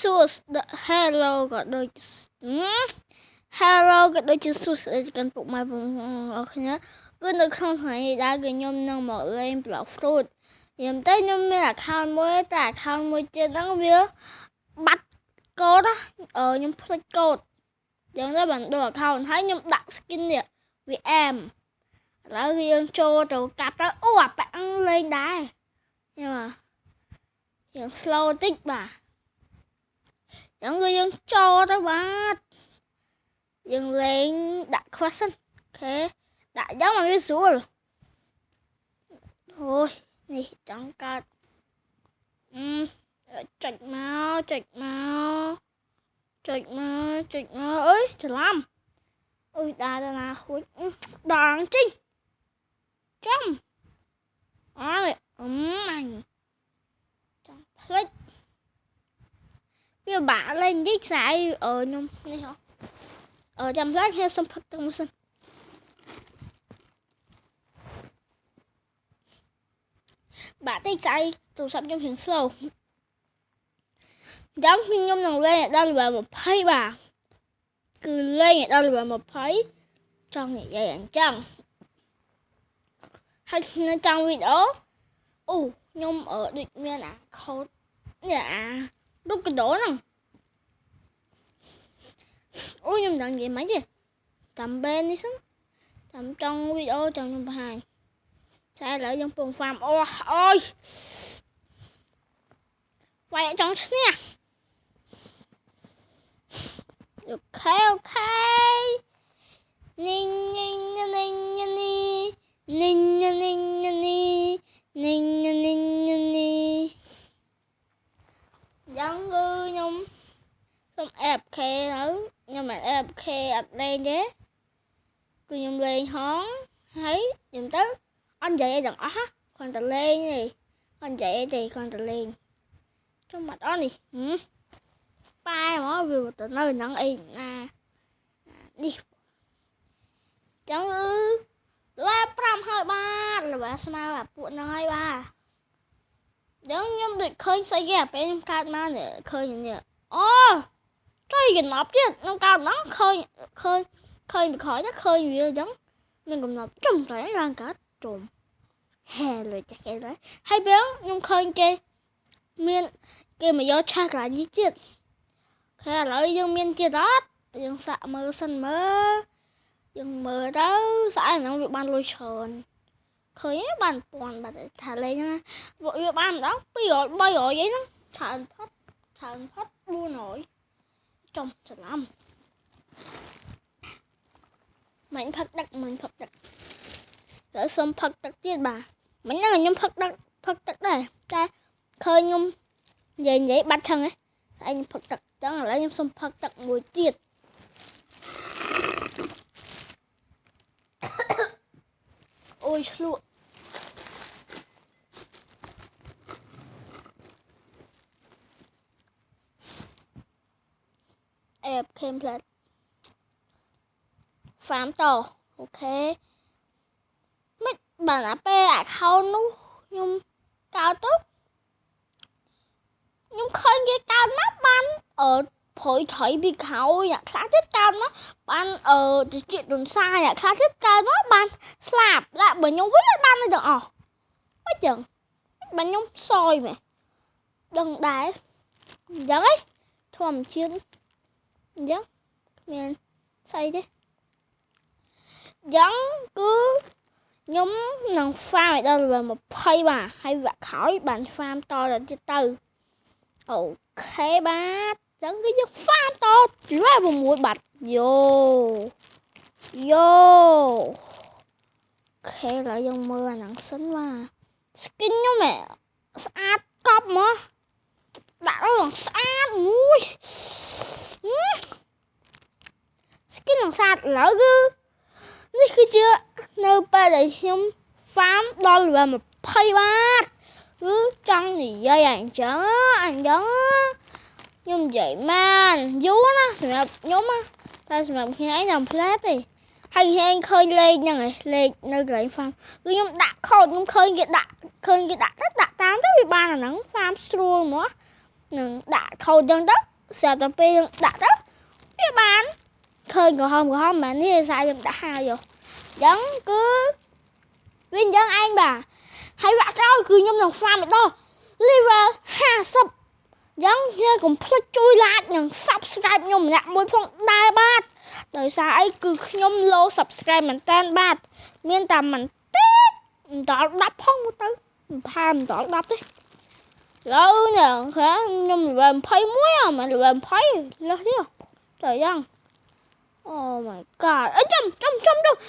សួស្ដី Hello ក៏ដូច Hello ក៏ដូចជាសួស្ដីកាន់ពុកម៉ែបងប្អូនអរគ្នាគឺនៅក្នុងថ្ងៃនេះដែរគឺខ្ញុំនឹងមកលេង Blox Fruit ខ្ញុំទៅខ្ញុំមាន account មួយតែ account មួយទៀតហ្នឹងវាបាត់កូដខ្ញុំភ្លេចកូដចឹងទៅបានដូរ account ហើយខ្ញុំដាក់ skin នេះ VM ឥឡូវយើងចូលទៅកាប់ទៅអូអាប៉ាំងលេងដែរខ្ញុំយើង slow តិចបាទចឹងគឺយើងចូលទៅបាទយើងលេងដាក់ question អូខេដាក់យ៉ាងមកវាស្រួលអូយនេះចង់កើតចុចមកអើយច្រឡំអូយដាណាហួចដងជីចំអើយអញចង់ភ្លេចវាបាក់លេងនិយាយខ្សែខ្ញុំនេះហ៎ចាំផ្លែគេសុំផឹកទឹកមួយសិនបាក់តិចខ្សែទូរស័ព្ទខ្ញុំរៀង slow យ៉ាងខ្ញុំនឹងលេងដល់ level 20បាទគឺលេងដល់ level 20ចង់និយាយអញ្ចឹងហើយនៅtrong videoអូខ្ញុំដូចមានអា code នេះអារូបកដោហ្នឹងអូខ្ញុំដឹងនិយាយមិនទេចាំបែននេះសិនចាំចង់វីដេអូចង់ខ្ញុំបង្ហាញតែឥឡូវយើងពង farm អូយវាយចង់ឈ្នះអូខេនីយ៉ាងគឺខ្ញុំសុំ AFK ទៅខ្ញុំមិន AFK អត់លេងទេគឺខ្ញុំលេងហងហើយខ្ញុំទៅអត់និយាយអីទាំងអស់គ្រាន់តែលេងទេអត់និយាយអីទេគ្រាន់តែលេងចាំបាត់អស់នេះប៉ែមកវាទៅនៅហ្នឹងអីណានេះចឹងលេខ5ហើយបាទល្បាស្មើអាពួកហ្នឹងហើយបាទចឹងខ្ញុំដូចឃើញស្អីគេអាពេលខ្ញុំកើតមកនេះឃើញនេះអូចុយកំណប់ទៀតខ្ញុំកើតហ្នឹងឃើញពីក្រោយទៅឃើញវាចឹងមានកំណប់ចំតែឡើងកើតជុំហែលើចាស់គេទៅហើយពេលខ្ញុំឃើញគេមានគេមកយកឆាកន្លែងនេះទៀតខែឥឡូវយើងមានទៀតអត់យើងសាក់មើលសិនមើលយើងមើលទៅស្អែកហ្នឹងវាបានលុយច្រើនឃើញបាន1000បាត់ថាលេងហ្នឹងវាបានម្ដង200 300អីហ្នឹងច្រើនផុត400ចំច្រឡំមិញផឹកទឹកហើយសុំផឹកទឹកទៀតបាទមិញហ្នឹងខ្ញុំផឹកទឹកដែរតែឃើញខ្ញុំនិយាយបាត់ឆឹងហ៎ស្អែកខ្ញុំផឹកទឹកចឹងឥឡូវខ្ញុំសុំផឹកទឹកមួយទៀតអូយឆ្លក់ខេមផ្លែត farm តអូខេមិនបានអាពេល account នោះខ្ញុំកើតទៅខ្ញុំឃើញគេកើតមកបានព្រួយថៃពីក្រោយអ្នកខ្លះទៀតកើតមកបានទៅជាតិរំសាយអ្នកខ្លះទៀតកើតមកបានស្លាប់តែបើខ្ញុំវិញបានទាំងអស់អញ្ចឹងបើខ្ញុំសយមែនដឹងដែរអញ្ចឹងហីធម្មជាតិអញ្ចឹងគ្មានស្អីទេយ៉ាងគឺខ្ញុំនឹង farm ឲ្យដល់ level 20បាទហើយវគ្គក្រោយបាន farm តទៀតទៅអូខេបាទចឹងគឺយើង farm ត level 6បាទយោខេឡើយយើងមើលអាហ្នឹងសិនបាទ skin ខ្ញុំស្អាតកប់មកដាក់ទៅស្អាតមួយ skin នឹងស្អាតឥឡូវគឺនេះគឺជានៅពេលដែលខ្ញុំ farm ដល់ level 20បាទគឺចង់និយាយអញ្ចឹងខ្ញុំនិយាយបានយូរណាសម្រាប់ខ្ញុំតែសម្រាប់ខ្ញុំឯងខ្ញុំផ្លែតទេហើយខ្ញុំឃើញលេខហ្នឹងឯងលេខនៅកន្លែង farm គឺខ្ញុំដាក់ code ខ្ញុំឃើញគេដាក់ទៅដាក់តាមទៅវាបានអាហ្នឹង farm ស្រួលមកនឹងដាក់ code ចឹងទៅ sạp tập pi đặt đó các bạn khơi còn không mà ní sai dùm đã hai rồi vẫn cứ viên dân anh bà hãy vặt rồi cứ nhom lòng farm đó liver ha sub vẫn như cùng click chui lại nhận subscribe nhom nhạc môi phong đai bát đời sao ấy cứ nhom lô subscribe mình tên bát miền tầm mình tít đỏ đắp không tới ham đỏ đắp đấy lâu nhờ khá nhom làm phơi muối à mà làm phơi lo chứ trời ơi oh my god ở trong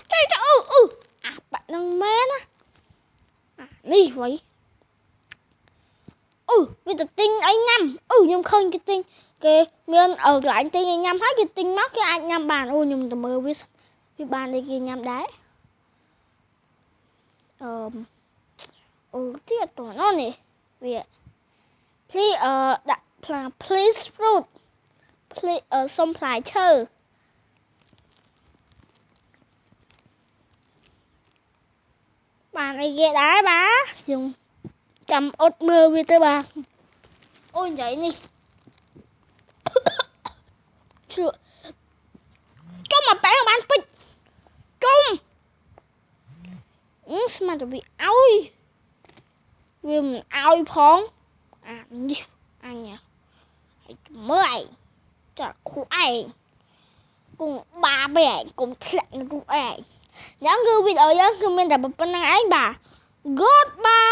trời à bạn đang mê á à đi vậy bây giờ tinh anh nhầm nhưng không cái tinh cái miền ở lại tinh anh nhầm hết cái tinh mất cái anh nhầm bàn nhưng tầm mơ biết bàn đây kia nhầm đấy tiếc tuổi nó nè vì please please fruit please some plài chơi bạn này ghê đá bá dùng chầm ốt mưa với tới bà ôi vậy nè chưa trong mà bạn bán bịch trong mà tụi bị ôi vì mình ôi phong à gì anh nhỉ mới chả khoai cùng ba bè cùng thiện tụi em nhớ cứ video nhớ comment đặt một bên anh bà goodbye.